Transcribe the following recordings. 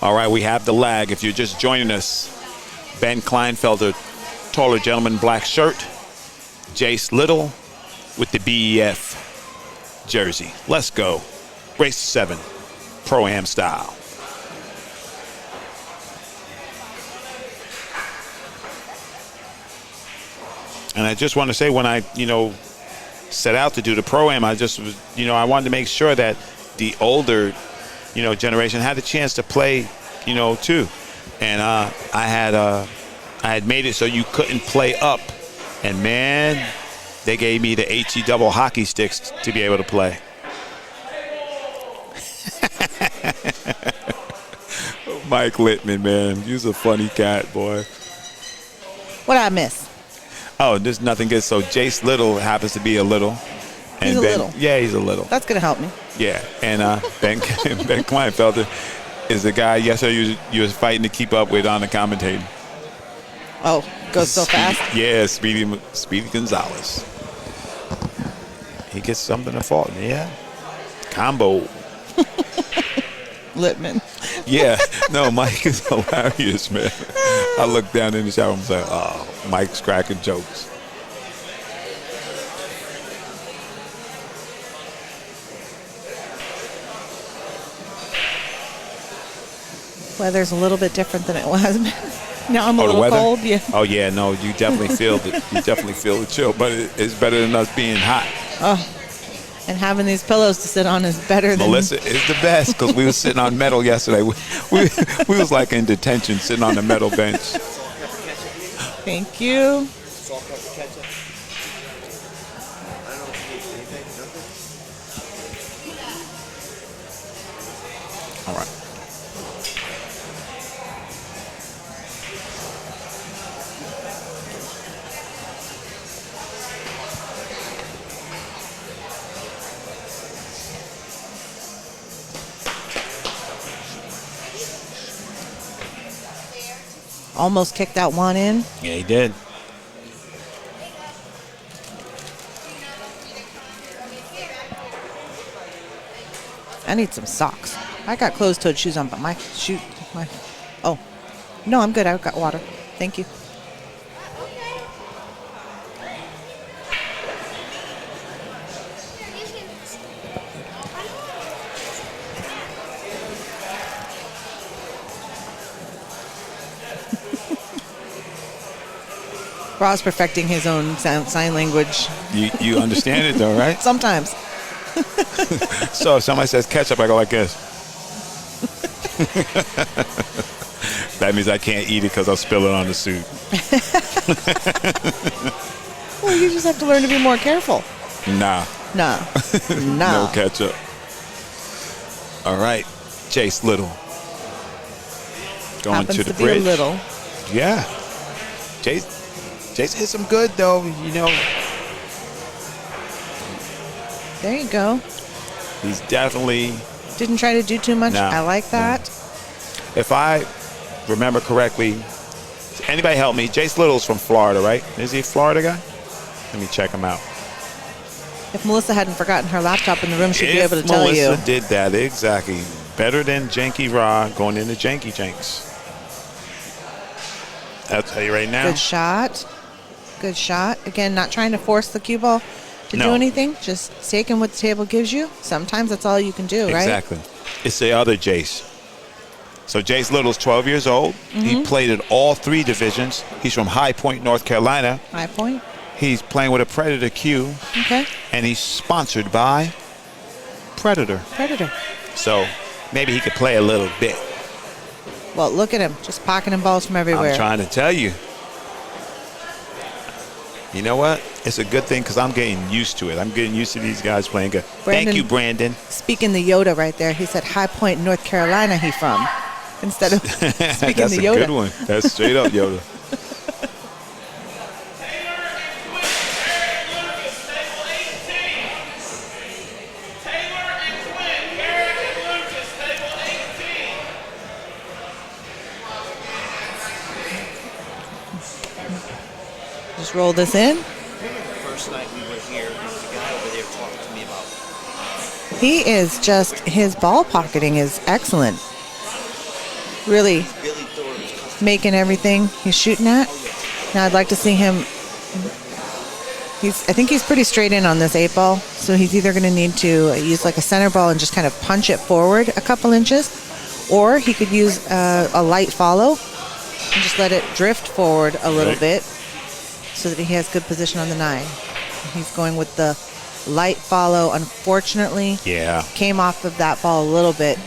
All right, we have the lag. If you're just joining us, Ben Kleinfelter, taller gentleman, black shirt. Jayce Little with the BEF jersey. Let's go. Race 7, Pro-Am style. And I just want to say, when I, set out to do the Pro-Am, I just was, I wanted to make sure that the older, generation had the chance to play, too. And I had made it so you couldn't play up. And, man, they gave me the HE double hockey sticks to be able to play. Mike Littman, man. You's a funny cat, boy. What I miss? Oh, there's nothing good. So Jayce Little happens to be a little. And he's a little. Yeah, he's a little. That's going to help me. Yeah. And Ben Kleinfelter is the guy yesterday you was fighting to keep up with on the commentating. Oh, goes so fast? Yeah, Speedy Gonzalez. He gets something to fault. Yeah. Combo. Littman. Yeah. No, Mike is hilarious, man. I look down in the shower and say, oh, Mike's cracking jokes. Weather's a little bit different than it was. Now I'm a little cold. Yeah. Oh yeah, no, you definitely feel it. You definitely feel the chill, but it's better than us being hot. Oh, and having these pillows to sit on is better than. Melissa is the best, because we were sitting on metal yesterday. We was like in detention, sitting on the metal bench. Thank you. All right. Almost kicked that one in. Yeah, he did. I need some socks. I got closed-toed shoes on, but oh, no, I'm good. I've got water. Thank you. Rob's perfecting his own sign language. You understand it though, right? Sometimes. So if somebody says ketchup, I go like this. That means I can't eat it because I'll spill it on the suit. Well, you just have to learn to be more careful. Nah. No ketchup. All right, Jayce Little. Going Happens to the be bridge. A little. Yeah. Jayce hit some good though, There you go. He's definitely Didn't try to do too much. No, I like that. If I remember correctly, anybody help me? Jayce Little's from Florida, right? Is he a Florida guy? Let me check him out. If Melissa hadn't forgotten her laptop in the room, she'd be able to tell you. Melissa did that, exactly. Better than Janky Raw going into Janky Janks. I'll tell you right now. Good shot. Good shot. Again, not trying to force the cue ball to do anything. Just taking what the table gives you. Sometimes that's all you can do, right? Exactly. It's the other Jayce. So Jayce Little's 12 years old. Mm-hmm. He played in all 3 divisions. He's from High Point, North Carolina. High Point. He's playing with a Predator cue. Okay. And he's sponsored by Predator. So maybe he could play a little bit. Well, look at him. Just pocketing balls from everywhere. I'm trying to tell you. You know what? It's a good thing because I'm getting used to it. I'm getting used to these guys playing good. Thank you, Brandon. Speaking the Yoda right there. He said High Point, North Carolina he from. Instead of speaking That's the Yoda. That's a good one. That's straight up Yoda. Just roll this in. First night we were here, there was a guy over there talking to me about. He is just, his ball pocketing is excellent. really Billy Thorne's custom. making everything he's shooting at. Now I'd like to see him. I think he's pretty straight in on this 8-ball, so he's either going to need to use like a center ball and just kind of punch it forward a couple inches, or he could use a light follow and just let it drift forward a little bit so that he has good position on the 9. He's going with the light follow. Unfortunately, came off of that ball a little bit,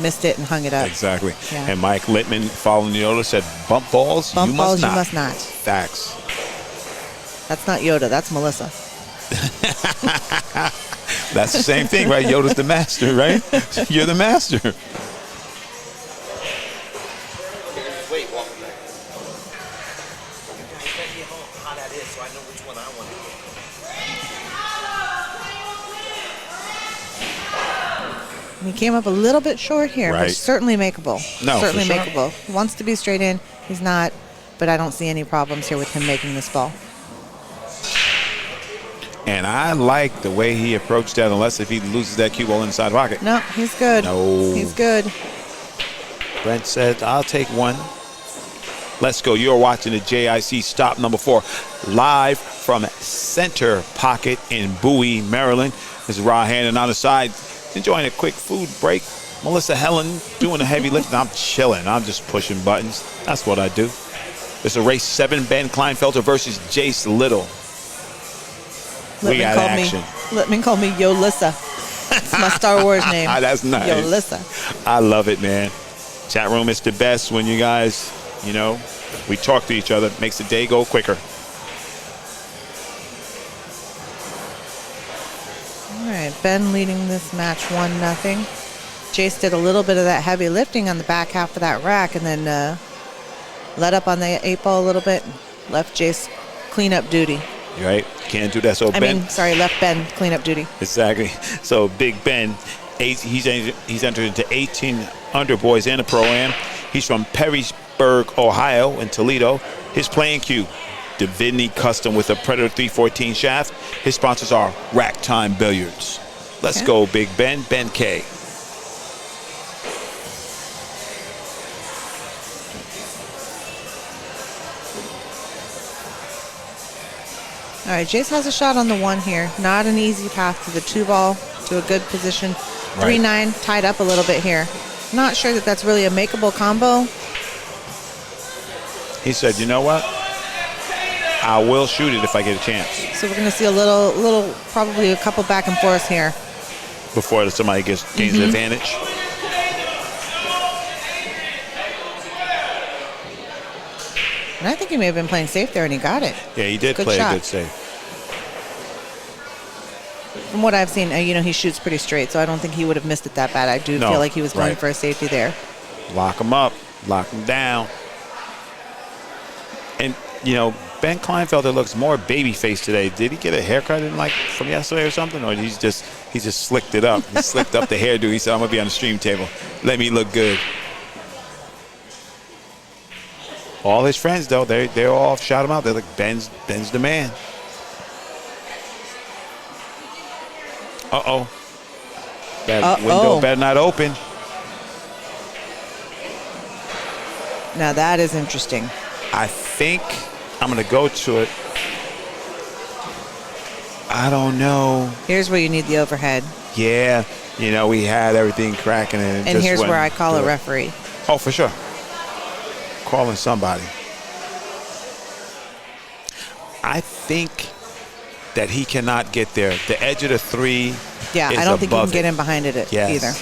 missed it and hung it up. Exactly. Yeah. And Mike Littman, following Yoda, said, "Bump balls, Bump you balls, must not." you must not. Facts. That's not Yoda. That's Melissa. That's the same thing, right? Yoda's the master, right? You're the master. Wait, walk back. You guys let me know how that is so I know which one I want to get. He came up a little bit short here, but Right. certainly makeable. No, for certainly sure. makeable. He wants to be straight in. He's not, but I don't see any problems here with him making this ball. And I like the way he approached that, unless if he loses that cue ball inside pocket. No, he's good. No. He's good. Brent said, "I'll take one." Let's go. You're watching the JIC stop number 4 live from center pocket in Bowie, Maryland. This is Rod Hannon on the side, enjoying a quick food break. Melissa Helen doing the heavy lifting. I'm chilling. I'm just pushing buttons. That's what I do. This is race 7, Ben Kleinfelter versus Jayce Little. We got action. Littman called me Yolissa. It's my Star Wars name. That's nice. Yolissa. I love it, man. Chat room is the best when you guys, we talk to each other. Makes the day go quicker. All right, Ben leading this match 1-0. Jayce did a little bit of that heavy lifting on the back half of that rack and then let up on the 8-ball a little bit. Left Jayce cleanup duty. Right? Can't do that. So left Ben cleanup duty. Exactly. So Big Ben, he's entered into 18 under boys and a pro-am. He's from Perrysburg, Ohio, in Toledo. His playing cue, Divinity Custom with a Predator 314 shaft. His sponsors are Rack Time Billiards. Let's go, Big Ben. Ben K. All right, Jayce has a shot on the 1 here. Not an easy path to the 2-ball, to a good position. 3-9, tied up a little bit here. Not sure that that's really a makeable combo. He said, "You know what? I will shoot it if I get a chance." So we're going to see a little, probably a couple back and forth here. Before somebody gains an advantage. And I think he may have been playing safe there, and he got it. Yeah, he did Good play shot. a good save. From what I've seen, he shoots pretty straight, so I don't think he would have missed it that bad. I do feel like he was going for a safety there. Lock him up. Lock him down. And, Ben Kleinfelter looks more baby-faced today. Did he get a haircut from yesterday or something? Or he just slicked it up? He slicked up the hairdo. He said, "I'm going to be on the stream table. Let me look good." All his friends, though, they all shout him out. They're like, Ben's the man. Uh-oh. That window better not open. Now that is interesting. I think I'm going to go to it. I don't know. Here's where you need the overhead. Yeah. We had everything cracking. And here's where I call a referee. Oh, for sure. Calling somebody. I think that he cannot get there. The edge of the 3 Yeah, is I don't think he can above get it. in behind it either.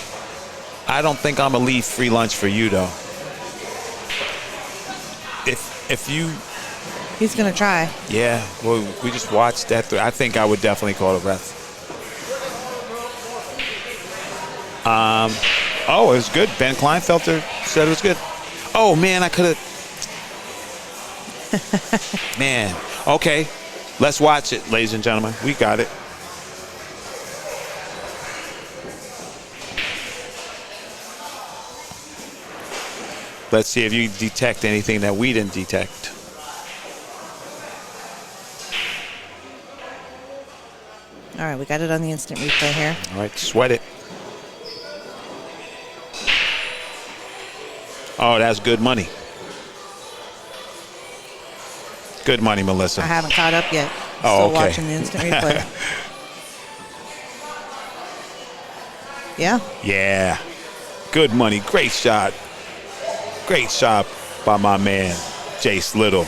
I don't think I'm going to leave free lunch for you, though. If you... He's going to try. Yeah, well, we just watched that. I think I would definitely call a ref. Oh, it was good. Ben Kleinfelter said it was good. Oh, man, I could have... Man. Okay, let's watch it, ladies and gentlemen. We got it. Let's see if you detect anything that we didn't detect. All right, we got it on the instant replay here. All right, sweat it. Oh, that's good money. Good money, Melissa. I haven't caught up yet. Oh, Still okay. watching the instant replay. Yeah. Yeah. Good money. Great shot. Great shot by my man, Jayce Little.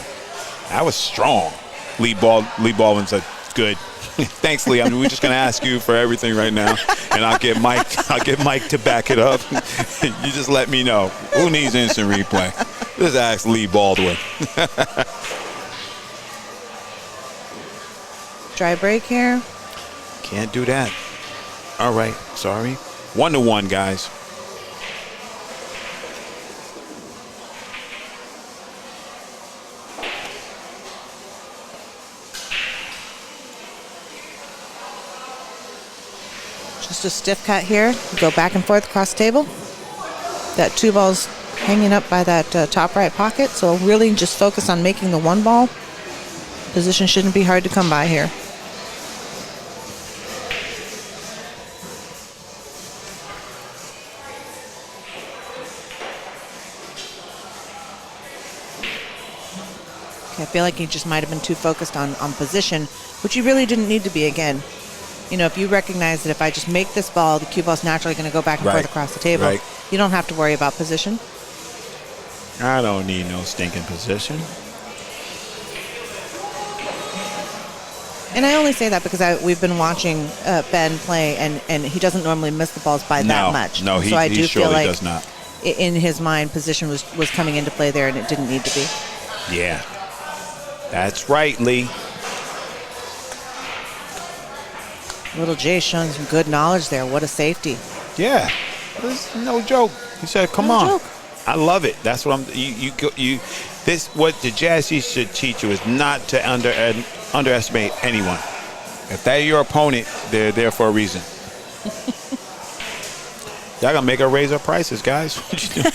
That was strong. Lee Baldwin said, good. Thanks, Lee. I mean, we're just going to ask you for everything right now, and I'll get Mike to back it up. You just let me know. Who needs instant replay? Just ask Lee Baldwin. Dry break here. Can't do that. All right. Sorry. 1-1, guys. Just a stiff cut here. Go back and forth across the table. That 2 ball's hanging up by that top right pocket. So really just focus on making the 1 ball. Position shouldn't be hard to come by here. Okay, I feel like he just might have been too focused on position, which he really didn't need to be again. You know, if you recognize that if I just make this ball, the cue ball's naturally going to go back and forth across the table. Right. You don't have to worry about position. I don't need no stinking position. And I only say that because we've been watching Ben play, and he doesn't normally miss the balls by that much. No, he, so I he do surely feel like does not. in his mind, position was coming into play there, and it didn't need to be. Yeah. That's right, Lee. Little Jay showing some good knowledge there. What a safety. Yeah. This is no joke. He said, come No on. joke. I love it. That's what this, what the JIC should teach you is not to underestimate anyone. If they're your opponent, they're there for a reason. Y'all gonna make her raise her prices, guys. What you doing?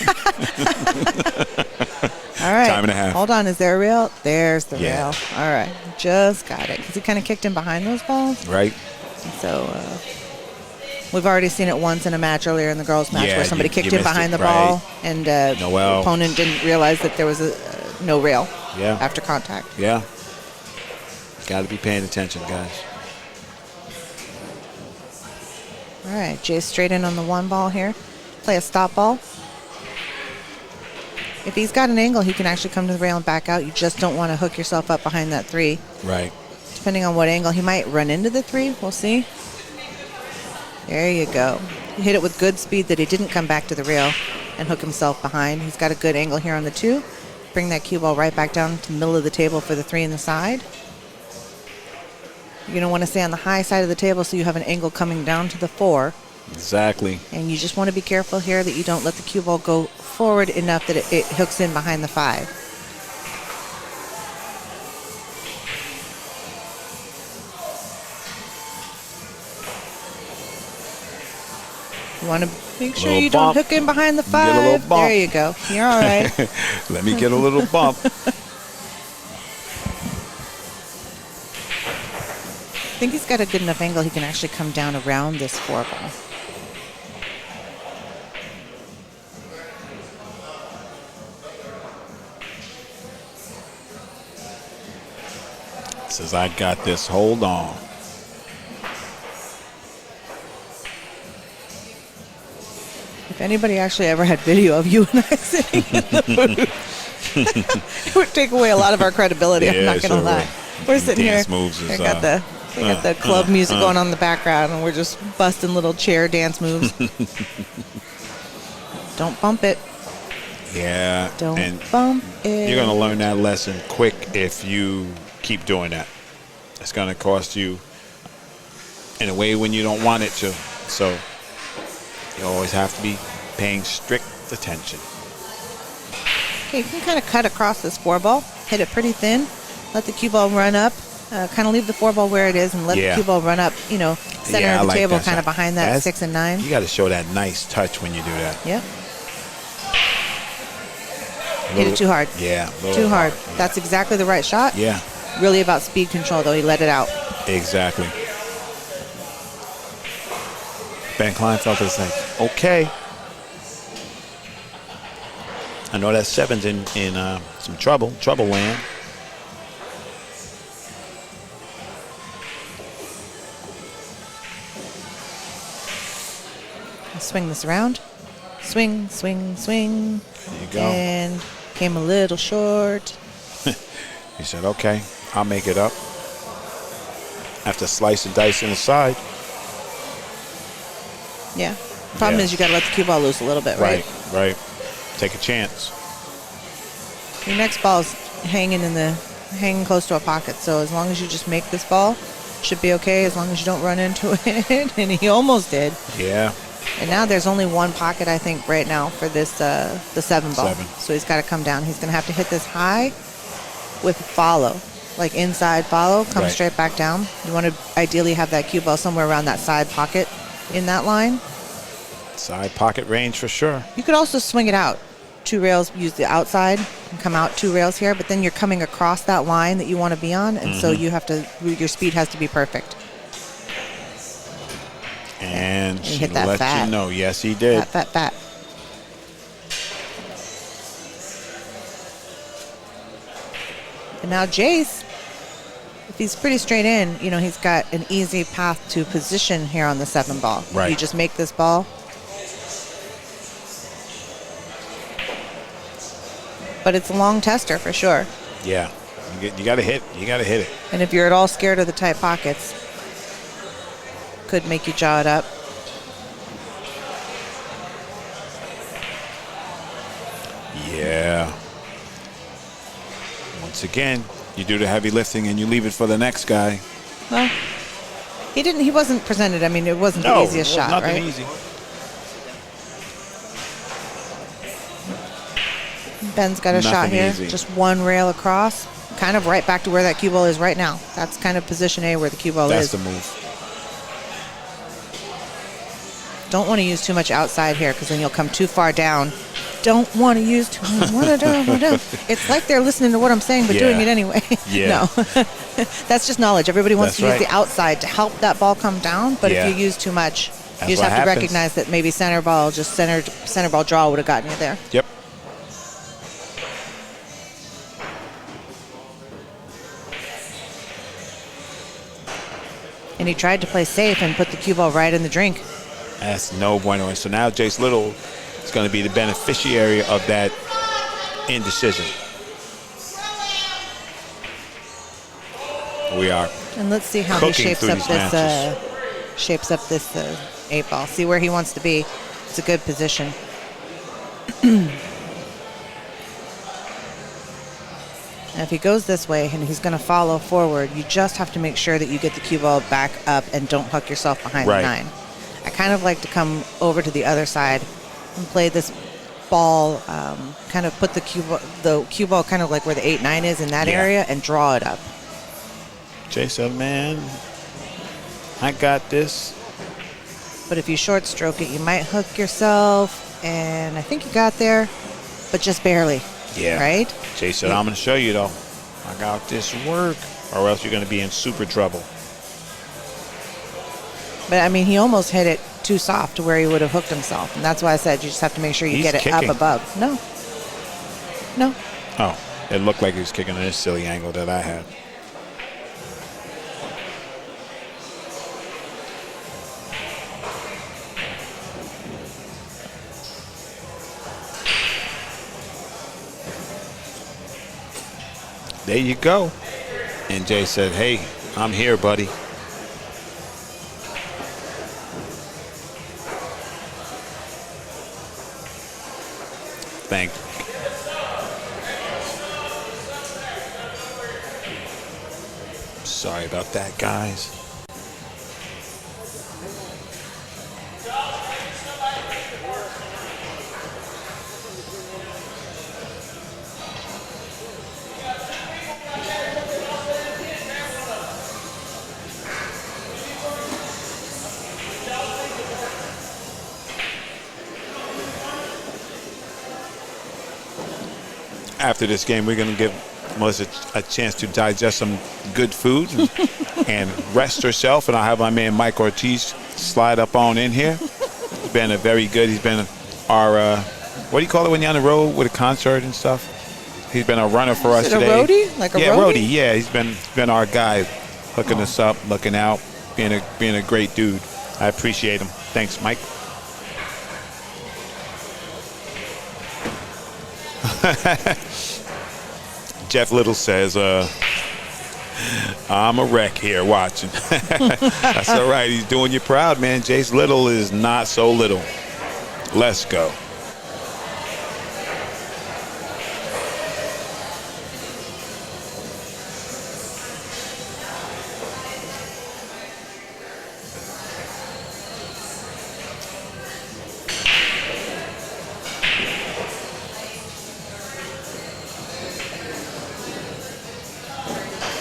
All right. Time and a half. Hold on. Is there a reel? There's the Yeah. reel. All right. Just got it. Because he kind of kicked him behind those balls. Right? So we've already seen it once in a match earlier in the girls' match Yeah, where somebody you kicked him missed behind it, the right. ball, and the Noel. opponent didn't realize that there was no rail Yeah. after contact. Yeah. Got to be paying attention, guys. All right. Jay's straight in on the 1 ball here. Play a stop ball. If he's got an angle, he can actually come to the rail and back out. You just don't want to hook yourself up behind that 3. Right. Depending on what angle, he might run into the 3. We'll see. There you go. He hit it with good speed that he didn't come back to the rail and hook himself behind. He's got a good angle here on the 2. Bring that cue ball right back down to the middle of the table for the 3 in the side. You're going to want to stay on the high side of the table so you have an angle coming down to the 4. Exactly. And you just want to be careful here that you don't let the cue ball go forward enough that it hooks in behind the 5. You want to make sure Little you bump. don't hook in behind the Get a little 5. bump. There you go. You're all right. Let me get a little bump. I think he's got a good enough angle he can actually come down around this 4 ball. Says, I got this. Hold on. If anybody actually ever had video of you and I sitting in the booth, it would take away a lot of our credibility. I'm Yeah, not going to sure lie. would. We're sitting Dance here. moves is, We got the club music going on in the background, and we're just busting little chair dance moves. Don't bump it. Yeah. Don't and bump it. you're going to learn that lesson quick if you keep doing that. It's going to cost you in a way when you don't want it to. So you always have to be paying strict attention. Okay, you can kind of cut across this 4 ball, hit it pretty thin, let the cue ball run up, kind of leave the 4 ball where it is, and let the cue ball run up, center Yeah, of I the like table, that kind of shot. behind that 6 and 9. You got to show that nice touch when you do that. Yep. Hit it too hard. Yeah. Too hard. Yeah. That's exactly the right shot. Yeah, Really about speed control, though. He let it out. exactly. Ben Kleinfelter is like, okay. I know that 7's in some trouble land. Swing this around. Swing, swing, swing. There you go. And came a little short. He said, okay, I'll make it up. After slice and dice in the side. Yeah. Problem Yeah. is you got to let the cue ball loose a little bit, right? Right. Take a chance. Your next ball's hanging close to a pocket. So as long as you just make this ball, should be okay as long as you don't run into it. And he almost did. Yeah. And now there's only one pocket, I think, right now for this the 7 ball. 7. So he's got to come down. He's going to have to hit this high with follow, like inside follow, come Right. straight back down. You want to ideally have that cue ball somewhere around that side pocket in that line. Side pocket range for sure. You could also swing it out. 2 rails, use the outside and come out 2 rails here, but then you're coming across that line that you want to be on, and so you have to, your speed has to be perfect. And He she hit that let fat. you know. Yes, he did. Fat. And now Jayce, if he's pretty straight in, he's got an easy path to position here on the 7 ball. Right. You just make this ball. But it's a long tester for sure. Yeah. You got to hit. You got to hit it. And if you're at all scared of the tight pockets, could make you jaw it up. Yeah. Once again, you do the heavy lifting and you leave it for the next guy. Well, he wasn't presented. I mean, it wasn't the easiest shot, nothing right? easy. Ben's got a shot Nothing here. easy. Just 1 rail across. Kind of right back to where that cue ball is right now. That's kind of position A where the cue ball That's is. the move. Don't want to use too much outside here because then you'll come too far down. Don't want to use too much. It's like they're listening to what I'm saying but doing it anyway. Yeah. No. That's just knowledge. Everybody wants That's to use the outside to help that ball come down, but Yeah. if you use too much, That's you just what have to happens. recognize that maybe center ball draw would have gotten you there. Yep. And he tried to play safe and put the cue ball right in the drink. That's no bueno. And so now Jayce Little is going to be the beneficiary of that indecision. We are. And let's see how he Cooking shapes through up these this 8 ball. See where he wants to be. It's a good position. And if he goes this way and he's going to follow forward, you just have to make sure that you get the cue ball back up and don't hook yourself behind Right. the 9. I kind of like to come over to the other side and play this ball, kind of put the cue ball kind of like where the 8-9 is in that Yeah. area and draw it up. Jay said, man, I got this. But if you short stroke it, you might hook yourself. And I think you got there, but just barely. Yeah. Right? Jay said, I'm going to show you, though. I got this work, or else you're going to be in super trouble. But, I mean, he almost hit it too soft to where he would have hooked himself. And that's why I said you just have to make sure you He's get it kicking. up above. No. Oh, it looked like he was kicking in this silly angle that I had. There you go. And Jay said, hey, I'm here, buddy. Thank you. Sorry about that, guys. After this game, we're going to give Melissa a chance to digest some good food and rest herself. And I'll have my man Mike Ortiz slide up on in here. He's been a very good. He's been our what do you call it when you're on the road with a concert and stuff? He's been a runner for us Is it today. a roadie? Like a roadie? Yeah, he's been our guy, hooking us up, looking out, being a great dude. I appreciate him. Thanks, Mike. Jeff Little says, I'm a wreck here watching. That's all right. He's doing you proud, man. Jayce Little is not so little. Let's go.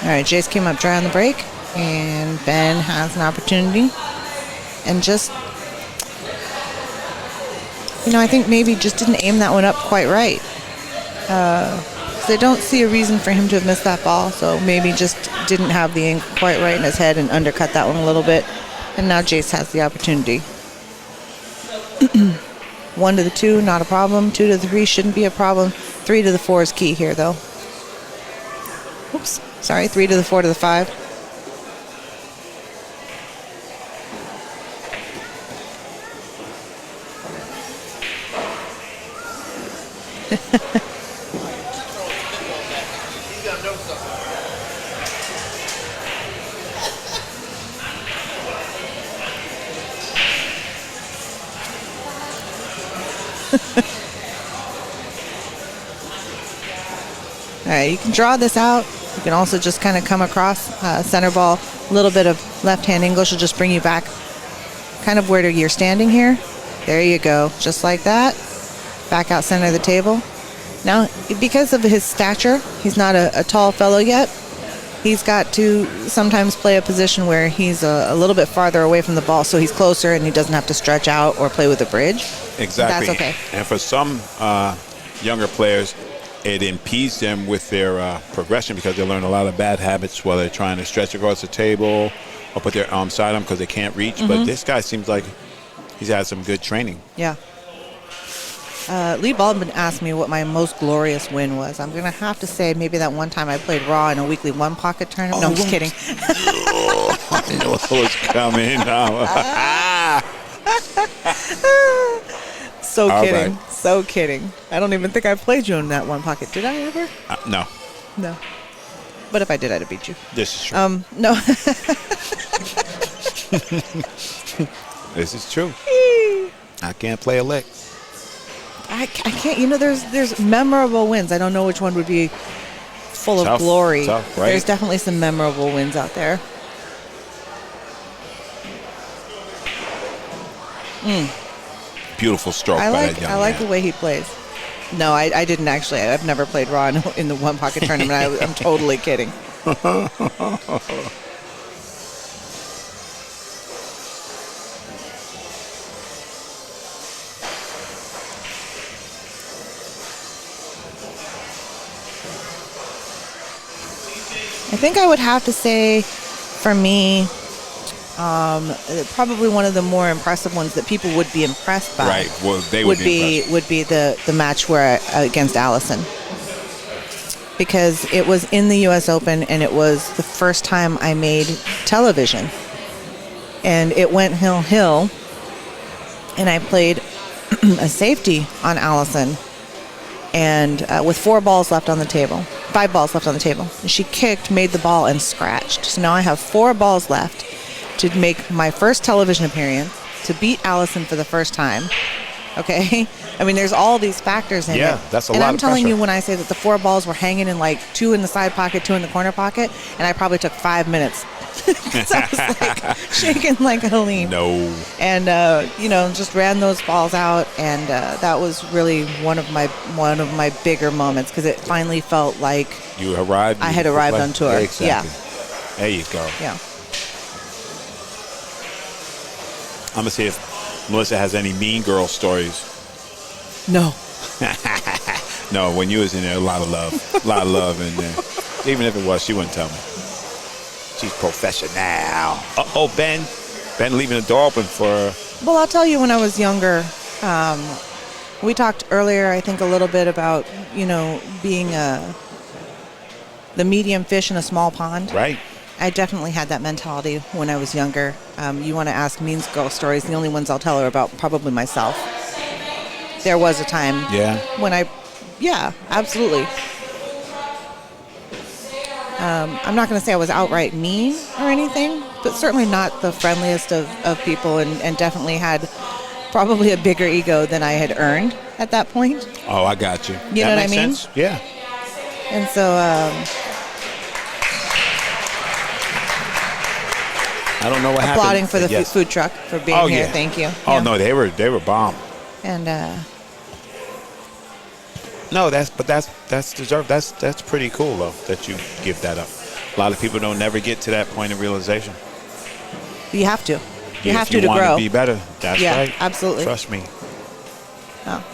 All right, Jayce came up dry on the break, and Ben has an opportunity. And just, I think maybe just didn't aim that one up quite right. So I don't see a reason for him to have missed that ball, so maybe just didn't have the angle quite right in his head and undercut that one a little bit. And now Jayce has the opportunity. 1 to the 2, not a problem. 2 to the 3 shouldn't be a problem. 3 to the 4 is key here, though. Oops. Sorry, 3 to the 4 to the 5. He's gonna know something. All right, you can draw this out. You can also just kind of come across center ball. A little bit of left-hand English will just bring you back kind of where you're standing here. There you go, just like that. Back out center of the table. Now, because of his stature, he's not a tall fellow yet. He's got to sometimes play a position where he's a little bit farther away from the ball, so he's closer and he doesn't have to stretch out or play with a bridge. Exactly. That's okay. And for some younger players, it impedes them with their progression because they learn a lot of bad habits while they're trying to stretch across the table or put their arms side them because they can't reach. Mm-hmm. But this guy seems like he's had some good training. Yeah. Lee Baldwin asked me what my most glorious win was. I'm going to have to say maybe that one time I played Raw in a weekly one-pocket tournament. No, I'm just kidding. I know what was coming. So All kidding. right. So kidding. I don't even think I played you in that one pocket. Did I ever? No, No. But if I did, I'd have beat you. this is true. No. This is true. I can't play a lick. I can't. There's memorable wins. I don't know which one would be full of glory. Tough, right? There's definitely some memorable wins out there. Beautiful stroke by that young I like man. the way he plays. No, I didn't actually. I've never played Raw in the one pocket tournament. I'm totally kidding. I think I would have to say, for me, probably one of the more impressive ones that people would be impressed by. Right. Well, they would be impressed. would be the match where against Allison, because it was in the U.S. Open and it was the first time I made television, and it went hill, and I played a safety on Allison, and with 5 balls left on the table. And she kicked, made the ball, and scratched. So now I have 4 balls left to make my first television appearance, to beat Allison for the first time. Okay? I mean, there's all these factors in it. Yeah, that's a lot And I'm of telling pressure. you, when I say that the 4 balls were hanging in like 2 in the side pocket, 2 in the corner pocket, and I probably took 5 minutes. Because I was like shaking like a leaf. No. And just ran those balls out, and that was really one of my bigger moments, because it finally felt like You arrived. I had arrived on tour. Exactly. Yeah. There you go. Yeah. I'm gonna see if Melissa has any Mean Girl stories. No. No, when you was in there, a lot of love in there. Even if it was, she wouldn't tell me. She's professional. Uh-oh, Ben leaving the door open for. Well, I'll tell you, when I was younger, We talked earlier, I think, a little bit about, being the medium fish in a small pond. Right. I definitely had that mentality when I was younger. You want to ask Mean Girl stories, the only ones I'll tell her about probably myself. There was a time when yeah, absolutely. I'm not going to say I was outright mean or anything, but certainly not the friendliest of people, and definitely had probably a bigger ego than I had earned at that point. Oh, I got you. You know what I mean? Sense? Yeah. And so I don't know what happened. applauding for the food truck for being here. Yeah. Thank you. Oh, Yeah. no, they were bomb. And No, that's deserved. That's pretty cool though that you give that up. A lot of people don't never get to that point of realization. you have to. You have If you to want grow. to be better. That's Yeah, right. absolutely. Trust me. Oh.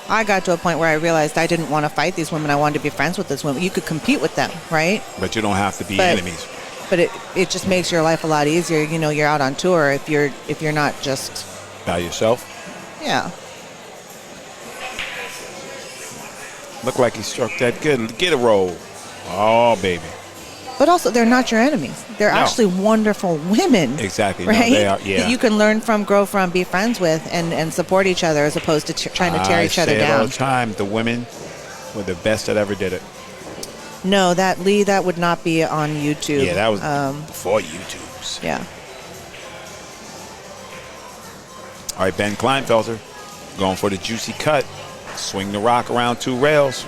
I got to a point where I realized I didn't want to fight these women. I wanted to be friends with these women. You could compete with them, right? But you don't have to be But- enemies. But it just makes your life a lot easier. You're out on tour if you're not just By yourself. yeah. Look like he struck that good. Get a roll. Oh, baby. But also, they're not your enemies. They're No. actually wonderful women. Exactly. No, Right? they are, yeah. That you can learn from, grow from, be friends with, and support each other as opposed to trying to tear each other I say it all down. the time. The women were the best that ever did it. No, that would not be on YouTube. Yeah, that was before YouTube's. Yeah. All right, Ben Kleinfelter going for the juicy cut. Swing the rock around 2 rails.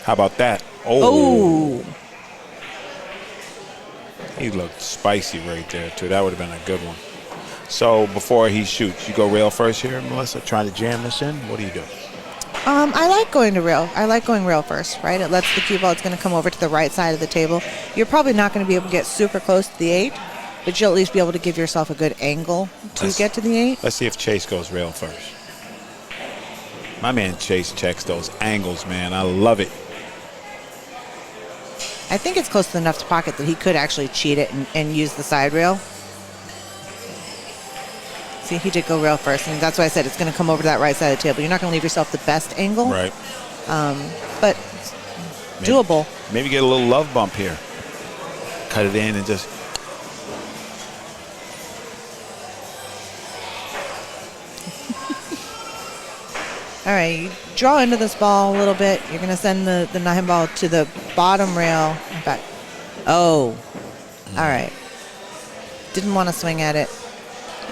How about that? Oh. He looked spicy right there, too. That would have been a good one. So before he shoots, you go rail first here, Melissa? Trying to jam this in? What do you do? I like going to rail. I like going rail first, right? It lets the cue ball, it's going to come over to the right side of the table. You're probably not going to be able to get super close to the 8, but you'll at least be able to give yourself a good angle to get to the 8. Let's see if Chase goes rail first. My man Chase checks those angles, man. I love it. I think it's close enough to pocket that he could actually cheat it and use the side rail. See, he did go rail first, and that's why I said it's going to come over to that right side of the table. You're not going to leave yourself the best angle, Right. but doable. Maybe get a little love bump here. Cut it in and just... All right, you draw into this ball a little bit. You're going to send the 9 ball to the bottom rail. In fact, all right. Didn't want to swing at it.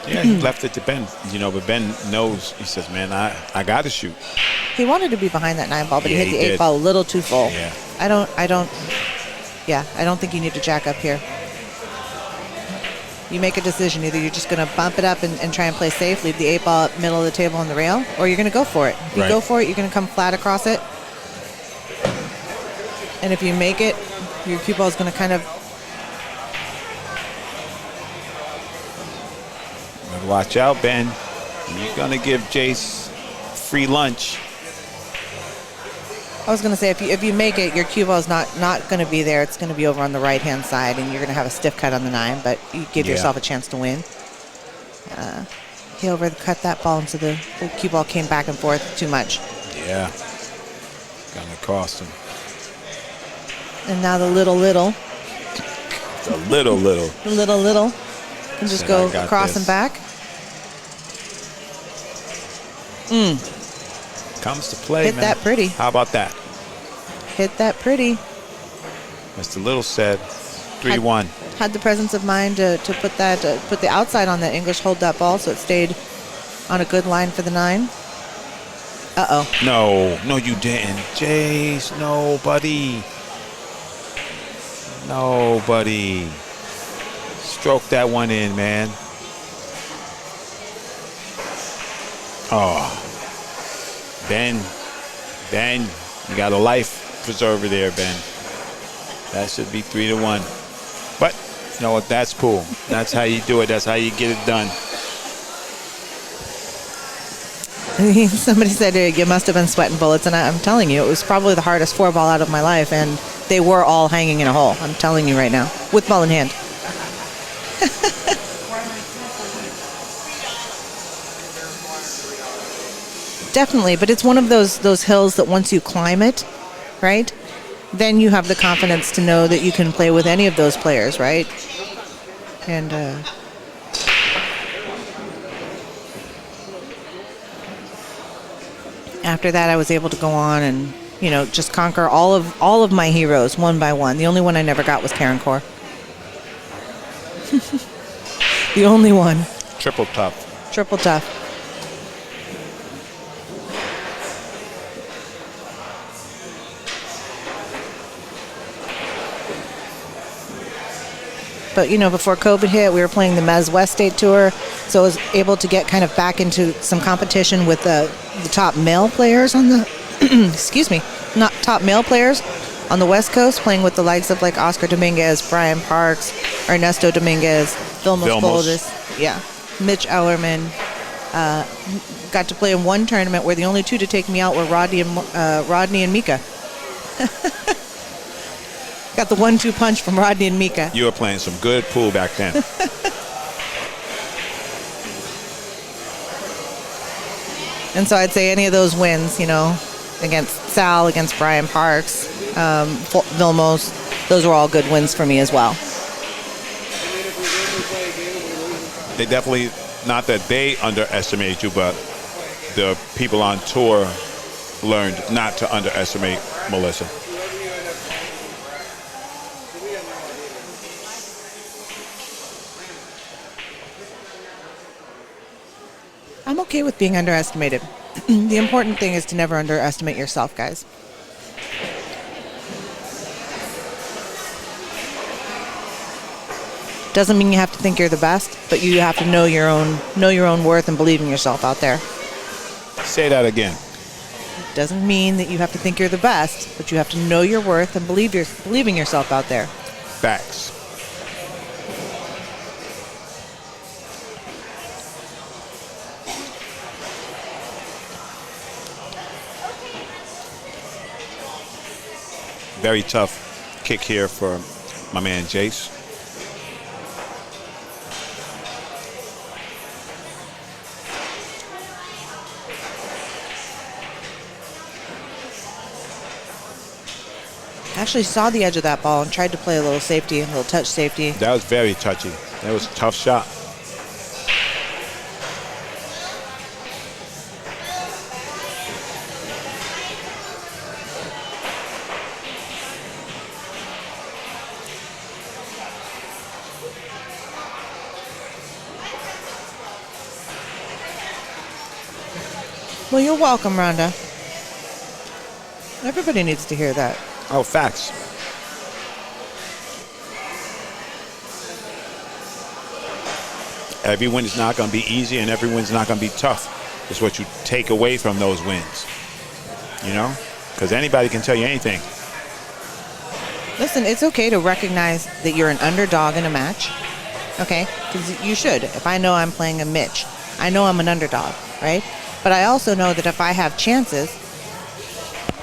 Yeah, he left it to Ben, but Ben knows. He says, man, I got to shoot. He wanted to be behind that 9 ball, but Yeah, he hit he the 8 did. ball a little too full. Yeah. I don't think you need to jack up here. You make a decision. Either you're just going to bump it up and try and play safe, leave the 8 ball up middle of the table on the rail, or you're going to go for it. If you Right. go for it, you're going to come flat across it. And if you make it, your cue ball is going to kind of... Watch out, Ben. You're going to give Jayce free lunch. I was going to say, if you make it, your cue ball is not going to be there. It's going to be over on the right-hand side, and you're going to have a stiff cut on the 9, but you give yourself a chance to win. He overcut that ball, and so the cue ball came back and forth too much. Yeah. Going to cost him. And now the little. The little. Can just Said, go "I got across this." and back. Comes to play, Hit man. that pretty. How about that? Hit that pretty. Mr. Little said 3-1. Had the presence of mind to put the outside on that English, hold that ball so it stayed on a good line for the 9. Uh-oh. No, you didn't. Jayce, no, buddy. No, buddy. Stroke that one in, man. Oh. Ben, you got a life preserver there, Ben. That should be 3-1. But, you know what, that's cool. That's how you do it. That's how you get it done. Somebody said you must have been sweating bullets, and I'm telling you, it was probably the hardest 4-ball out of my life, and they were all hanging in a hole. I'm telling you right now, with ball in hand. Definitely, but it's one of those hills that once you climb it, right, then you have the confidence to know that you can play with any of those players, right? And after that, I was able to go on and, you know, just conquer all of my heroes one by one. The only one I never got was Karen Core. The only one. Triple tough. Triple tough. But, you know, before COVID hit, we were playing the Mez West State Tour, so I was able to get kind of back into some competition with the top male players on the, excuse me, not top male players on the West Coast, playing with the likes of like Oscar Dominguez, Brian Parks, Ernesto Dominguez, Vilmos Boldis, yeah, Mitch Ellerman. Got to play in one tournament where the only two to take me out were Rodney and Mika. Got the 1-2 punch from Rodney and Mika. You were playing some good pool back then. And so I'd say any of those wins, you know, against Sal, against Brian Parks, Vilmos, those were all good wins for me as well. They definitely, not that they underestimated you, but the people on tour learned not to underestimate Melissa. I'm okay with being underestimated. The important thing is to never underestimate yourself, guys. Doesn't mean you have to think you're the best, but you have to know your own worth and believe in yourself out there. Say that again. Doesn't mean that you have to think you're the best, but you have to know your worth and believe in yourself out there. Facts. Very tough kick here for my man Jayce. I actually saw the edge of that ball and tried to play a little safety, a little touch safety. That was very touchy. That was a tough shot. Well, you're welcome, Rhonda. Everybody needs to hear that. Oh, facts. Every win is not going to be easy, and every win's not going to be tough. It's what you take away from those wins. You know? Because anybody can tell you anything. Listen, it's okay to recognize that you're an underdog in a match. Okay? Because you should. If I know I'm playing a Mitch, I know I'm an underdog, right? But I also know that if I have chances,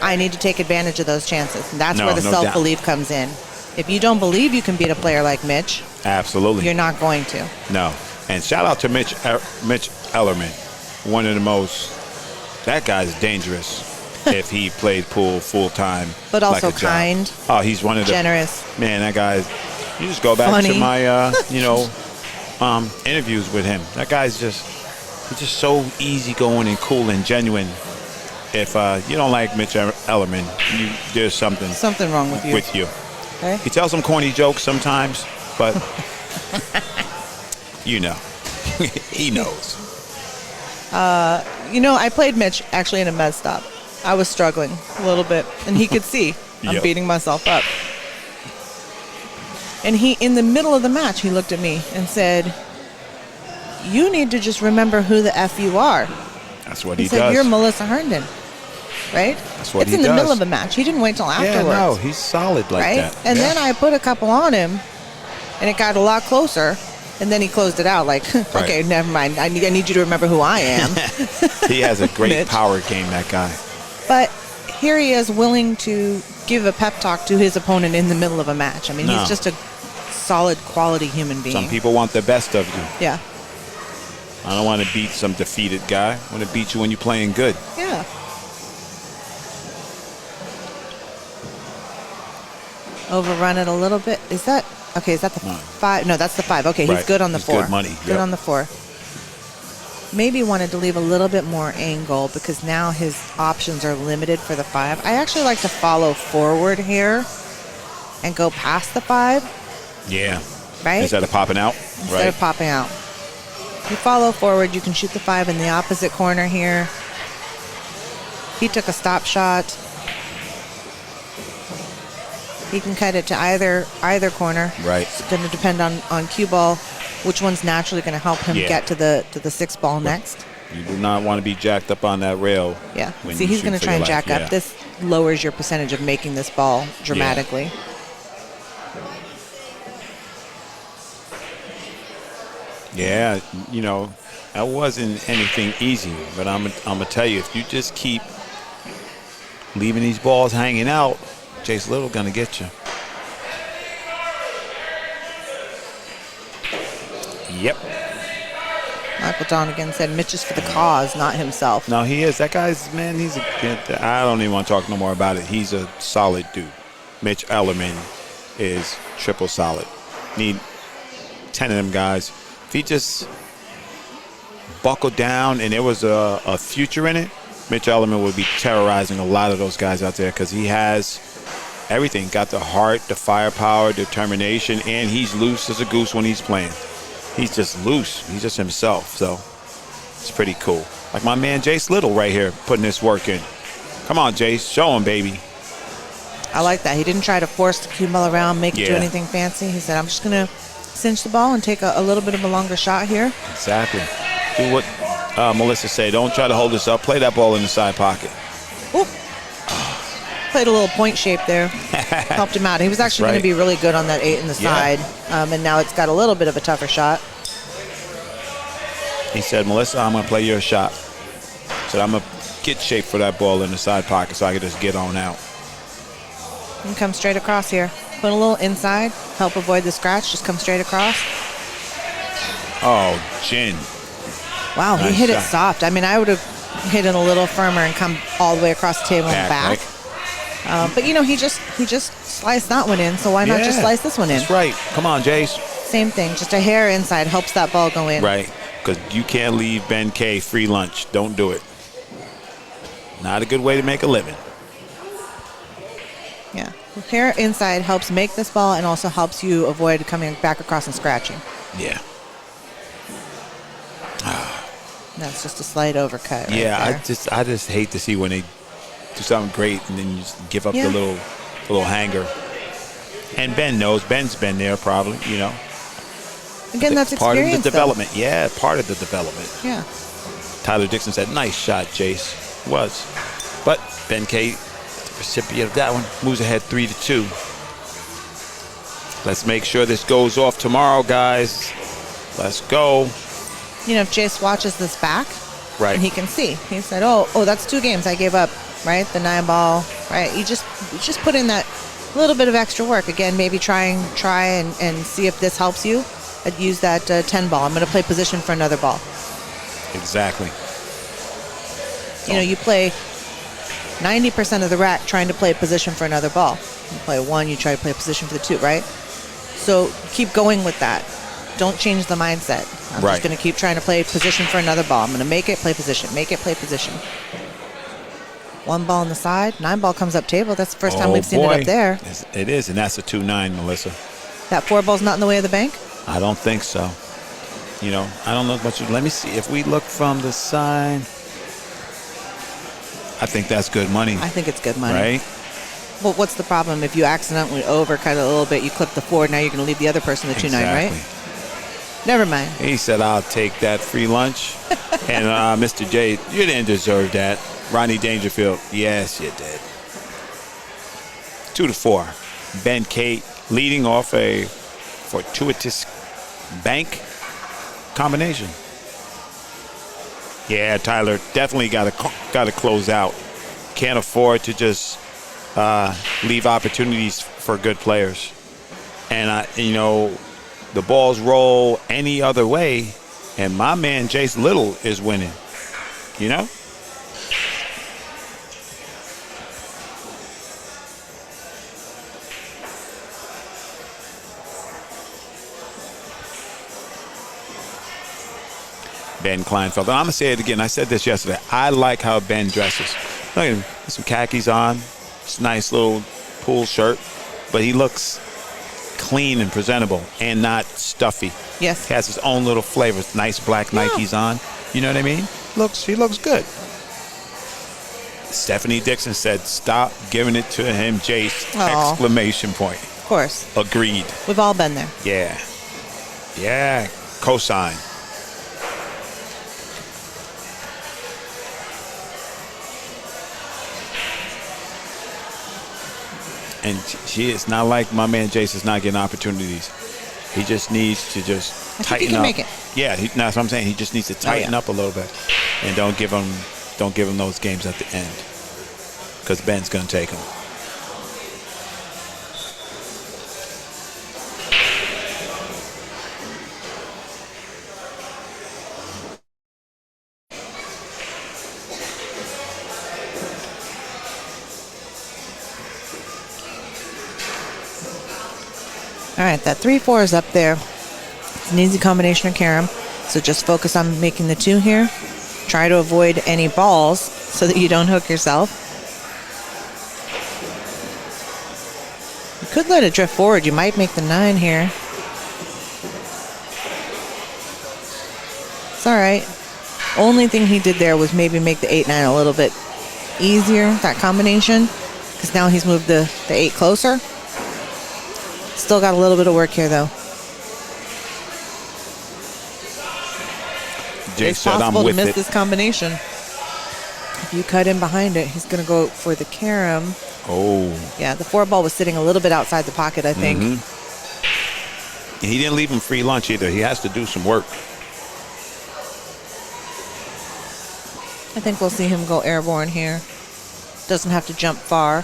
I need to take advantage of those chances. And that's where the self-belief comes in. If you don't believe you can beat a player like Mitch, absolutely, you're not going to. No. And shout out to Mitch Ellerman. One of the most, that guy's dangerous if he played pool full time. But also like kind. Oh, he's one of the generous. Man, that guy, you just go back funny. to my interviews with him. That guy's he's just so easygoing and cool and genuine. If you don't like Mitch Ellerman, there's something wrong with you. Okay. He tells some corny jokes sometimes, but you know, he knows. I played Mitch actually in a med stop. I was struggling a little bit, and he could see I'm beating myself up. And in the middle of the match, he looked at me and said, "You need to just remember who the F you are." That's what he said, does. "You're Melissa Herndon." Right? That's what it's he in does. the middle of the match. He didn't wait till afterwards. Yeah, no, he's solid like right? that. And then I put a couple on him, and it got a lot closer. And then he closed it out like, okay, never mind. I need you to remember who I am. He has a great power game, that guy. But here he is willing to give a pep talk to his opponent in the middle of a match. I mean, he's just a solid, quality human being. Some people want the best of you. Yeah. I don't want to beat some defeated guy. I want to beat you when you're playing good. Yeah. Yeah. Overrun it a little bit. Is that okay? Is that the 5? No, that's the 5. Okay, he's Right. good on the He's 4. good money. Good Yep. on the 4. Maybe wanted to leave a little bit more angle because now his options are limited for the 5. I actually like to follow forward here and go past the 5. Yeah. Right? Instead of popping out. Instead of popping out. You follow forward, you can shoot the 5 in the opposite corner here. He took a stop shot. He can cut it to either corner. Right. It's going to depend on cue ball, which one's naturally going to help him get to the 6 ball next. You do not want to be jacked up on that rail. Yeah. when See, you he's shoot going to for try your and life. jack up. This lowers your percentage of making this ball dramatically. Yeah, you know, that wasn't anything easy, but I'm gonna tell you, if you just keep leaving these balls hanging out, Jayce Little gonna get you. Yep. Michael Donegan said Mitch is for the cause, not himself. No, he is. That guy's, man, I don't even want to talk no more about it. He's a solid dude. Mitch Ellerman is triple solid. Need 10 of them guys. If he just buckled down and there was a future in it, Mitch Ellerman would be terrorizing a lot of those guys out there because he has everything. Got the heart, the firepower, determination, and he's loose as a goose when he's playing. He's just loose. He's just himself. So it's pretty cool. Like my man Jayce Little right here putting this work in. Come on, Jayce. Show him, baby. I like that. He didn't try to force the cue ball around, make it do anything fancy. He said, I'm just going to cinch the ball and take a little bit of a longer shot here. Exactly. Do what Melissa said. Don't try to hold this up. Play that ball in the side pocket. Ooh. Played a little point shape there. Helped him out. He was actually going to be really good on that 8 in the side. And now it's got a little bit of a tougher shot. He said, Melissa, I'm going to play your shot. Said, I'm going to get shape for that ball in the side pocket so I can just get on out. And come straight across here. Put a little inside. Help avoid the scratch. Just come straight across. Oh, Jin. Wow, he Nice hit it shot. soft. I mean, I would have hit it a little firmer and come all the way across the table and back. Right? But, you know, he just sliced that one in, so why not just slice this one in? That's right. Come on, Jayce. Same thing. Just a hair inside helps that ball go in. Right. Because you can't leave Ben K free lunch. Don't do it. Not a good way to make a living. Yeah. Hair inside helps make this ball and also helps you avoid coming back across and scratching. Yeah. That's just a slight overcut. Yeah, right there. I just hate to see when they do something great and then you just give up the little hanger. And Ben knows. Ben's been there probably, you know. Again, that's part experience. of the development. Yeah, part of the development. Yeah. Tyler Dixon said, nice shot, Jayce. Was. But Ben K, the recipient of that one, moves ahead 3-2. Let's make sure this goes off tomorrow, guys. Let's go. You know, if Jayce watches this back, Right. and he can see. He said, oh, that's 2 games I gave up, right? The 9 ball, right? You just put in that little bit of extra work. Again, maybe try and see if this helps you. I'd use that 10 ball. I'm going to play position for another ball. Exactly. You know, you play 90% of the rack trying to play position for another ball. You play 1, you try to play position for the 2, right? So keep going with that. Don't change the mindset. I'm Right. just going to keep trying to play position for another ball. I'm going to make it, play position, make it, play position. 1 ball on the side, 9 ball comes up table. That's the first time we've seen it up there. It is, and that's a 2-9, Melissa. That 4 ball's not in the way of the bank? I don't think so. You know, I don't know much. Let me see. If we look from the side, I think that's good money. I think it's good money. Right? Well, what's the problem? If you accidentally overcut it a little bit, you clip the 4, now you're going to leave the other person the 2-9, right? Never mind. He said, I'll take that free lunch. And Mr. J, you didn't deserve that. Ronnie Dangerfield, yes, you did. 2-4. Ben K leading off a fortuitous bank combination. Yeah, Tyler definitely got to close out. Can't afford to just leave opportunities for good players. And you know, the balls roll any other way, and my man Jayce Little is winning. You know, Ben Kleinfelter. And I'm going to say it again. I said this yesterday. I like how Ben dresses. Look at him. Some khakis on. It's a nice little pool shirt. But he looks clean and presentable and not stuffy. Yes. He has his own little flavors. Nice black Nikes on. You know what I mean? He looks good. Stephanie Dixon said, "Stop giving it to him, Jayce!" Aw. Exclamation point. Of course. Agreed. We've all been there. Yeah. Yeah. Cosign. And she is not like my man Jayce is not getting opportunities. He just needs to just I think tighten he can up. make it. Yeah, that's what I'm saying. He just needs to tighten up a little bit, and don't give him those games at the end, because Ben's gonna take them. All right, that 3-4 is up there. It's an easy combination of carom. So just focus on making the 2 here. Try to avoid any balls so that you don't hook yourself. You could let it drift forward. You might make the 9 here. It's all right. Only thing he did there was maybe make the 8-9 a little bit easier, that combination, because now he's moved the 8 closer. Still got a little bit of work here, though. Jayce It's said, "I'm possible to with miss it." this combination. If you cut in behind it, he's going to go for the carom. Oh. Yeah, the 4 ball was sitting a little bit outside the pocket, I think. Mm-hmm. He didn't leave him free lunch either. He has to do some work. I think we'll see him go airborne here. Doesn't have to jump far.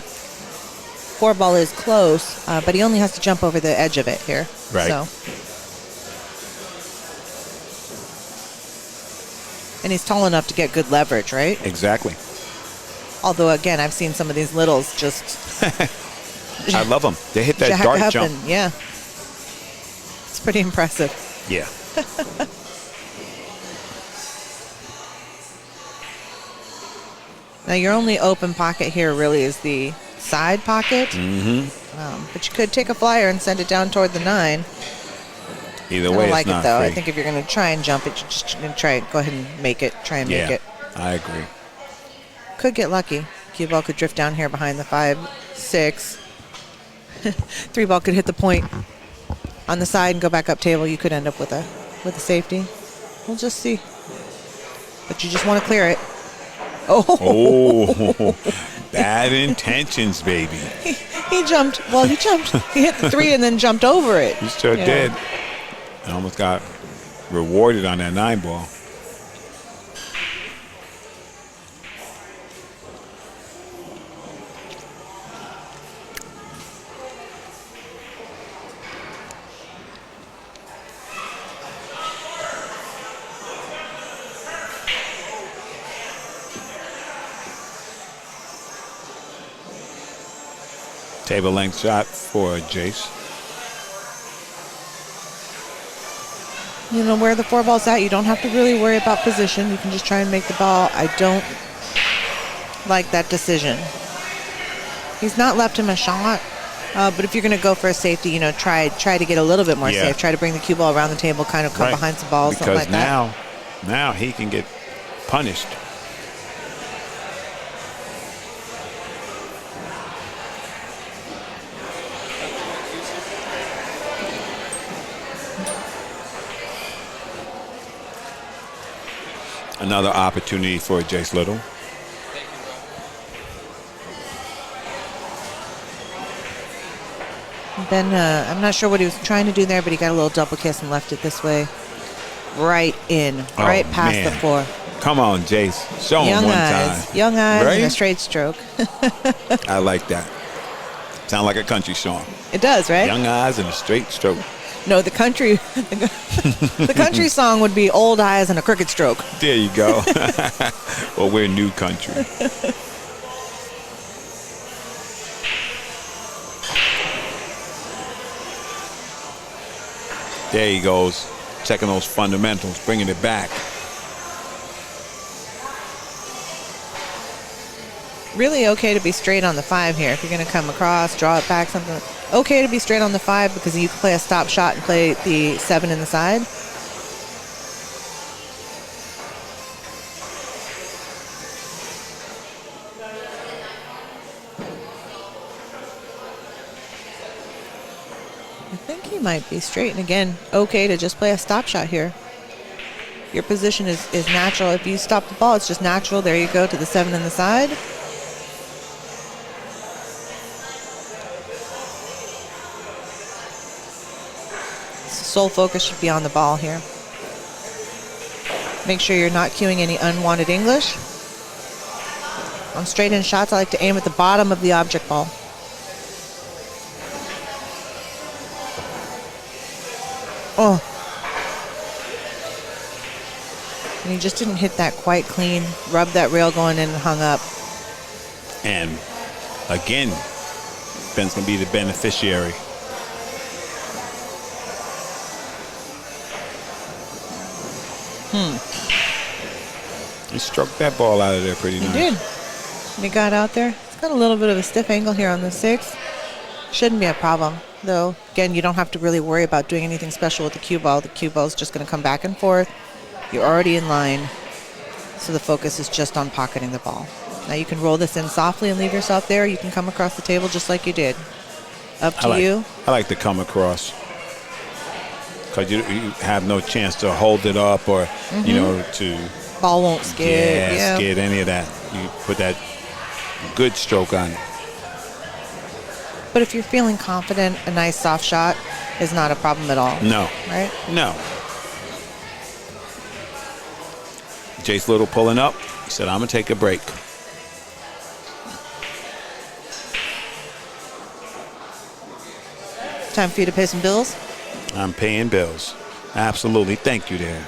4 ball is close, but he only has to jump over the edge of it here. Right. So. And he's tall enough to get good leverage, right? Exactly. Although, again, I've seen some of these littles just I love them. They hit that jack dart up jump. and, yeah. It's pretty impressive. Yeah. Now, your only open pocket here really is the side pocket. Mm-hmm. But you could take a flyer and send it down toward the 9. Either I way, don't it's like not it, though. free. I think if you're going to try and jump it, you're just going to try it. Go ahead and make it. Try and make it. I agree. Could get lucky. Cue ball could drift down here behind the 5-6. 3 ball could hit the point on the side and go back up table. You could end up with a safety. We'll just see. But you just want to clear it. Oh, bad intentions, baby. He jumped. Well, he jumped. He hit the 3 and then jumped over it. He sure did. I almost got rewarded on that 9 ball. Table length shot for Jayce. You know where the 4 ball's at. You don't have to really worry about position. You can just try and make the ball. I don't like that decision. He's not left him a shot, but if you're going to go for a safety, you know, try to get a little bit more safe. Try to bring the cue ball around the table, kind of come behind some balls, something like that. Because now he can get punished. Another opportunity for Jayce Little. Ben, I'm not sure what he was trying to do there, but he got a little double kiss and left it this way. Right in, right past the 4. Come on, Jayce. Show him one time. Young eyes Right? and a straight stroke. I like that. Sound like a country song. It does, right? Young eyes and a straight stroke. No, the country the country song would be Old Eyes and a Crooked Stroke. There you go. Well, we're new country. There he goes. Checking those fundamentals, bringing it back. really okay to be straight on the 5 here. If you're going to come across, draw it back, something. Okay to be straight on the 5 because you can play a stop shot and play the 7 in the side. I think he might be straight. And again, okay to just play a stop shot here. Your position is natural. If you stop the ball, it's just natural. There you go to the 7 in the side. Sole focus should be on the ball here. Make sure you're not cueing any unwanted English. On straight in shots, I like to aim at the bottom of the object ball. Oh. And he just didn't hit that quite clean. Rubbed that rail going in and hung up. And again, Ben's going to be the beneficiary. He struck that ball out of there pretty nice. He did. And he got out there. It's got a little bit of a stiff angle here on the 6. Shouldn't be a problem, though. Again, you don't have to really worry about doing anything special with the cue ball. The cue ball is just going to come back and forth. You're already in line, so the focus is just on pocketing the ball. Now you can roll this in softly and leave yourself there. You can come across the table just like you did. Up to you. I like to come across because you have no chance to hold it up or, you know, to... Ball won't skid. Yeah, skid, any of that. You put that good stroke on it. But if you're feeling confident, a nice soft shot is not a problem at all. No. Right? No. Jayce Little pulling up. He said, I'm going to take a break. Time for you to pay some bills? I'm paying bills. Absolutely. Thank you there.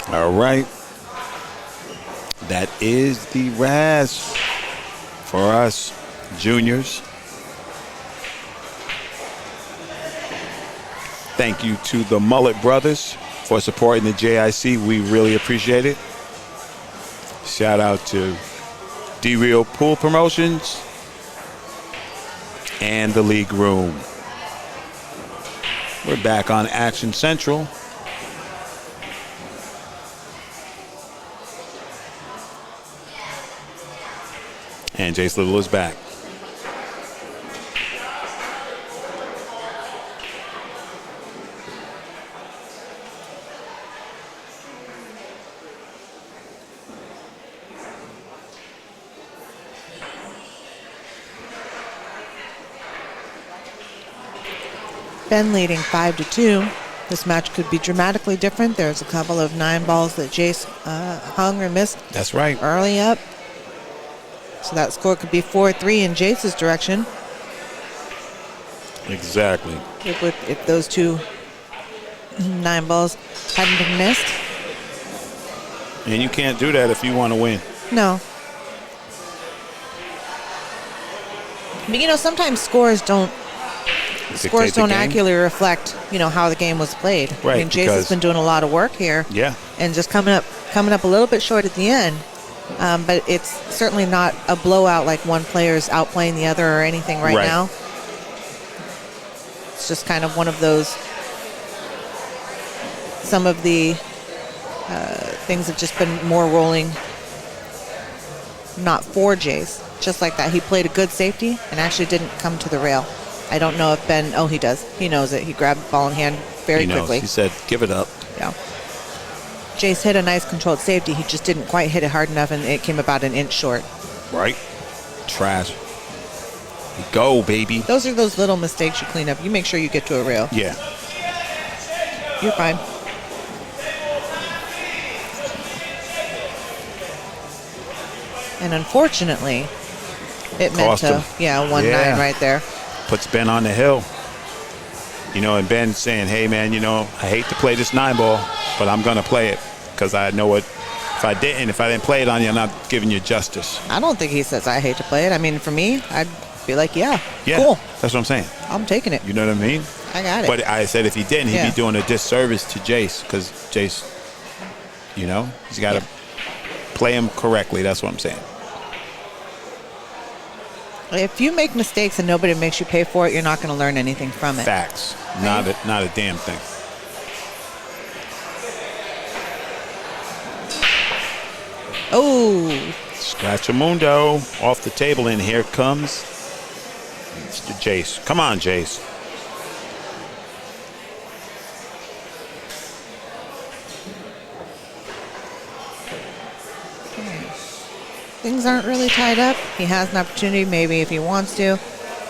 All right. That is the RAS for us juniors. Thank you to the Mullet Brothers for supporting the JIC. We really appreciate it. Shout out to D-Real Pool Promotions and the League Room. We're back on Action Central. And Jayce Little is back. Ben leading 5-2. This match could be dramatically different. There's a couple of 9 balls that Jayce hung or missed. That's right. Early up. So that score could be 4-3 in Jayce's direction. Exactly. If those 2 9 balls hadn't been missed. And you can't do that if you want to win. No. But, you know, sometimes scores don't accurately reflect, you know, how the game was played. Right. I mean, Jayce has been doing a lot of work here. Yeah. And just coming up a little bit short at the end. But it's certainly not a blowout like one player's outplaying the other or anything right now. It's just kind of one of those, some of the things have just been more rolling not for Jayce. Just like that. He played a good safety and actually didn't come to the rail. I don't know if Ben, he does. He knows it. He grabbed the ball in hand very quickly. He said, give it up. Yeah. Jayce hit a nice controlled safety. He just didn't quite hit it hard enough, and it came about an inch short. Right. Trash. Go, baby. Those are those little mistakes you clean up. You make sure you get to a rail. Yeah. You're fine. And unfortunately, it meant Cost him. 1-9 right there. Puts Ben on the hill. And Ben saying, hey, man, I hate to play this 9-ball, but I'm going to play it because I know it. If I didn't play it on you, I'm not giving you justice. I don't think he says I hate to play it. I mean, for me, I'd be like, yeah, Yeah, cool. that's what I'm saying. I'm taking it. You know what I mean? I got it. But I said if he didn't, he'd be doing a disservice to Jayce because Jayce, he's got to play him correctly. That's what I'm saying. If you make mistakes and nobody makes you pay for it, you're not going to learn anything from it. Facts. Not a damn thing. Oh. Scratchamundo off the table, and here comes Mr. Jayce. Come on, Jayce. Things aren't really tied up. He has an opportunity, maybe if he wants to,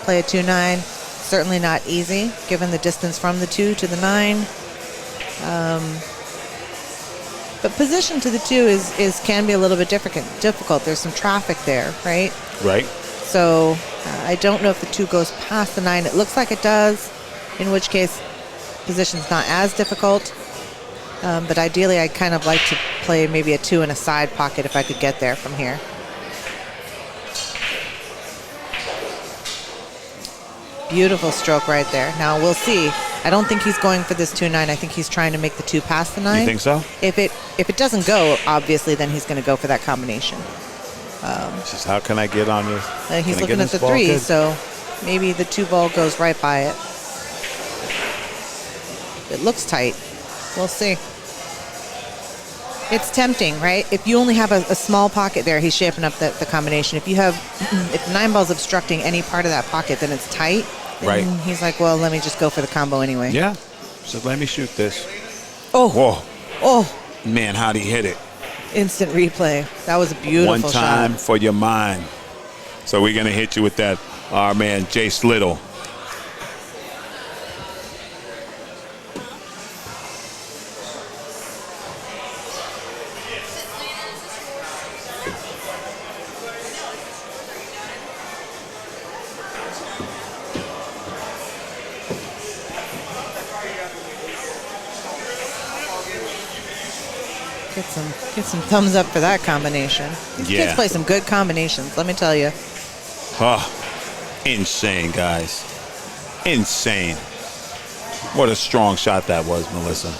play a 2-9. Certainly not easy, given the distance from the 2 to the 9. But position to the 2 can be a little bit difficult. There's some traffic there, right? Right. So I don't know if the 2 goes past the 9. It looks like it does, in which case position's not as difficult. But ideally, I'd kind of like to play maybe a 2 in a side pocket if I could get there from here. Beautiful stroke right there. Now, we'll see. I don't think he's going for this 2-9. I think he's trying to make the 2 past the 9. You think so? If it doesn't go, obviously, then he's going to go for that combination. Just how can I get on this? He's looking at the 3, so maybe the 2 ball goes right by it. It looks tight. We'll see. It's tempting, right? If you only have a small pocket there, he's shaping up the combination. If the 9-ball's obstructing any part of that pocket, then it's tight. Then right. He's like, well, let me just go for the combo anyway. Yeah. So let me shoot this. Oh. Whoa. Oh. Man, how'd he hit it? Instant replay. That was a beautiful shot. One time shot. for your mind. So we're going to hit you with that. Our man, Jayce Little. Get some thumbs up for that combination. These kids play some good combinations, let me tell you. Oh, insane, guys. Insane. What a strong shot that was, Melissa.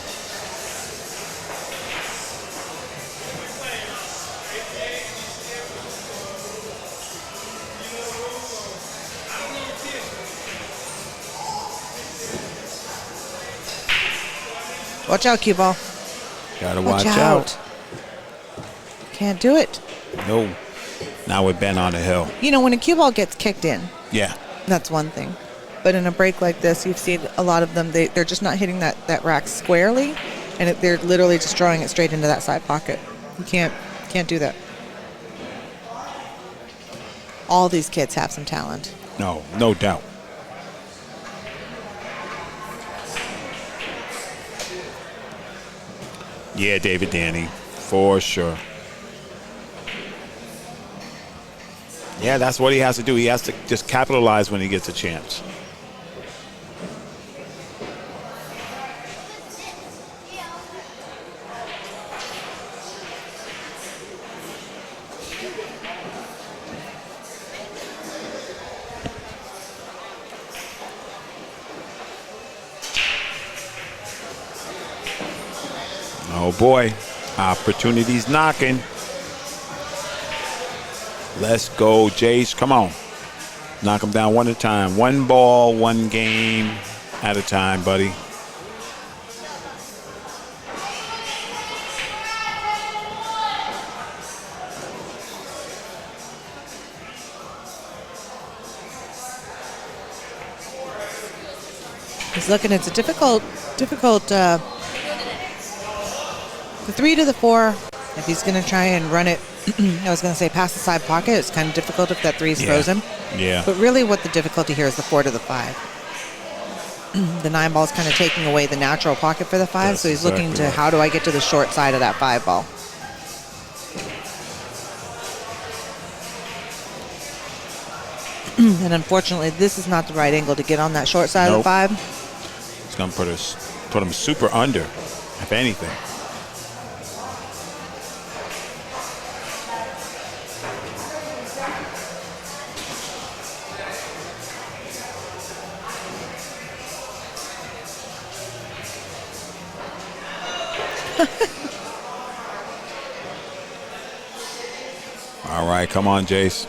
Watch out, cue ball. Gotta watch out. Can't do it. No. Now with Ben on the hill. When a cue ball gets kicked in, yeah, that's one thing. But in a break like this, you've seen a lot of them, they're just not hitting that rack squarely, and they're literally just drawing it straight into that side pocket. You can't do that. All these kids have some talent. No doubt. Yeah, David Danny, for sure. Yeah, that's what he has to do. He has to just capitalize when he gets a chance. Oh boy, opportunity's knocking. Let's go, Jayce. Come on. Knock him down one at a time. One ball, one game at a time, buddy. He's looking. It's a difficult. The 3 to the 4. If he's going to try and run it, I was going to say past the side pocket. It's kind of difficult if that 3 is frozen. Yeah. But really, what the difficulty here is the 4 to the 5. The 9 ball is kind of taking away the natural pocket for the 5. That's So he's looking exactly to right. how do I get to the short side of that 5 ball. And unfortunately, this is not the right angle to get on that short side of the 5. It's going to put him super under, if anything. All right, come on, Jayce.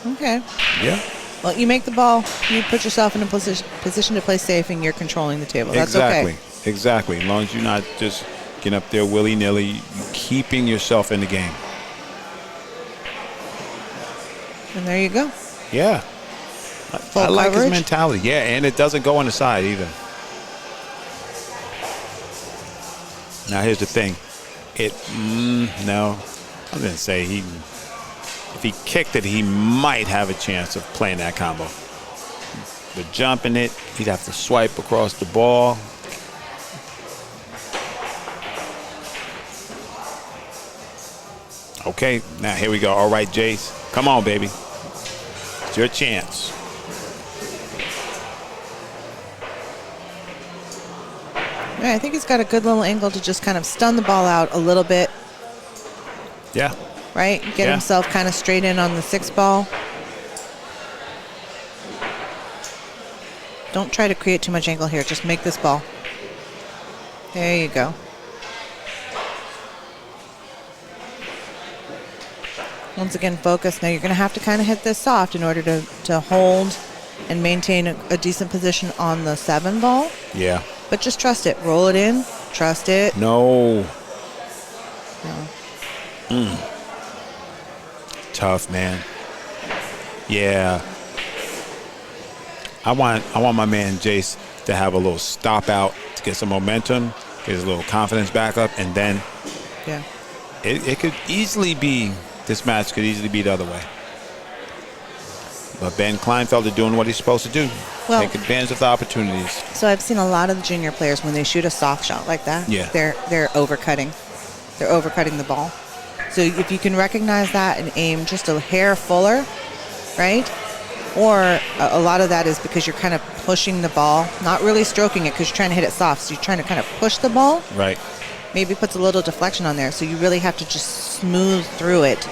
Okay. Yeah. Well, you make the ball. You put yourself in a position to play safe, and you're controlling the table. That's Exactly. okay. Exactly. As long as you're not just getting up there willy-nilly, you're keeping yourself in the game. And there you go. Yeah. Full I like his coverage. mentality. Yeah, and it doesn't go on the side either. Now, here's the thing. No. I'm going to say if he kicked it, he might have a chance of playing that combo. But jumping it, he'd have to swipe across the ball. Okay, now here we go. All right, Jayce. Come on, baby. It's your chance. Yeah, I think he's got a good little angle to just kind of stun the ball out a little bit, Yeah. right? Get Yeah. himself kind of straight in on the 6 ball. Don't try to create too much angle here. Just make this ball. There you go. Once again, focus. Now you're going to have to kind of hit this soft in order to hold and maintain a decent position on the 7 ball. Yeah. But just trust it. Roll it in. Trust it. No. No. Tough, man. Yeah. I want my man Jayce to have a little stop out to get some momentum, get his little confidence back up, and then Yeah. it could easily be, this match could easily be the other way. But Ben Kleinfelter doing what he's supposed to do. Well- Take advantage of the opportunities. So I've seen a lot of the junior players when they shoot a soft shot like that. Yeah. They're overcutting. They're overcutting the ball. So if you can recognize that and aim just a hair fuller, right? Or a lot of that is because you're kind of pushing the ball, not really stroking it because you're trying to hit it soft. So you're trying to kind of push the ball. Right. Maybe puts a little deflection on there. So you really have to just smooth through it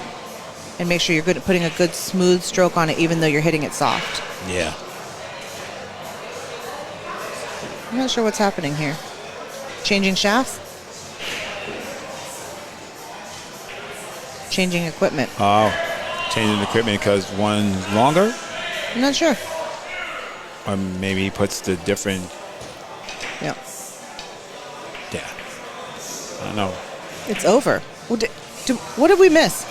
and make sure you're good at putting a good smooth stroke on it even though you're hitting it soft. Yeah. I'm not sure what's happening here. Changing shafts? Changing equipment. Oh, changing the equipment because one's longer? I'm not sure. Or maybe he puts the different, Yeah. yeah. I don't know. It's over. What did we miss?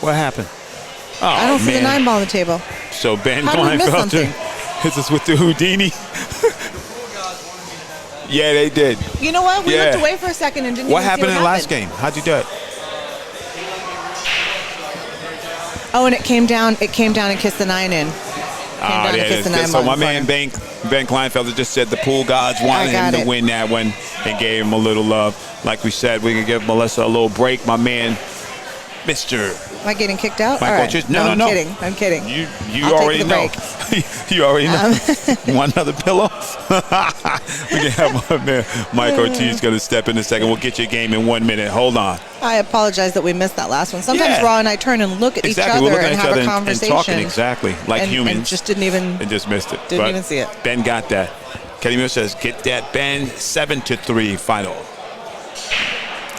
What happened? Oh, I don't see the man. 9 ball on the table. So Ben How did we miss something? Kleinfelter hits us with the Houdini. Yeah, they did. You know what? We Yeah. looked away for a second and didn't What even happened see in the last game? How'd you do it? Oh, and it came down and kissed the 9 in. Ah, down to yeah, kiss the that's- 9 so ball my in man Ben Kleinfelter just said the pool gods wanted him got to it. win that one and gave him a little love. Like we said, we can give Melissa a little break. My man, Mr. Am I getting kicked out? Michael All right. Jayce. No. I'm kidding. I'm kidding. You I'll already take the know. You already know. You want another pillow? We can have my man Mike Ortiz going to step in a second. We'll get your game in 1 minute. Hold on. I apologize that we missed that last one. Sometimes Yeah. Raw and I turn and look at Exactly. each We're other looking and at each have other a and conversation. talking exactly like humans. And just didn't even. And just missed it. Didn't But even see it. Ben got that. Kenny Miller says, get that, Ben. 7-3 final.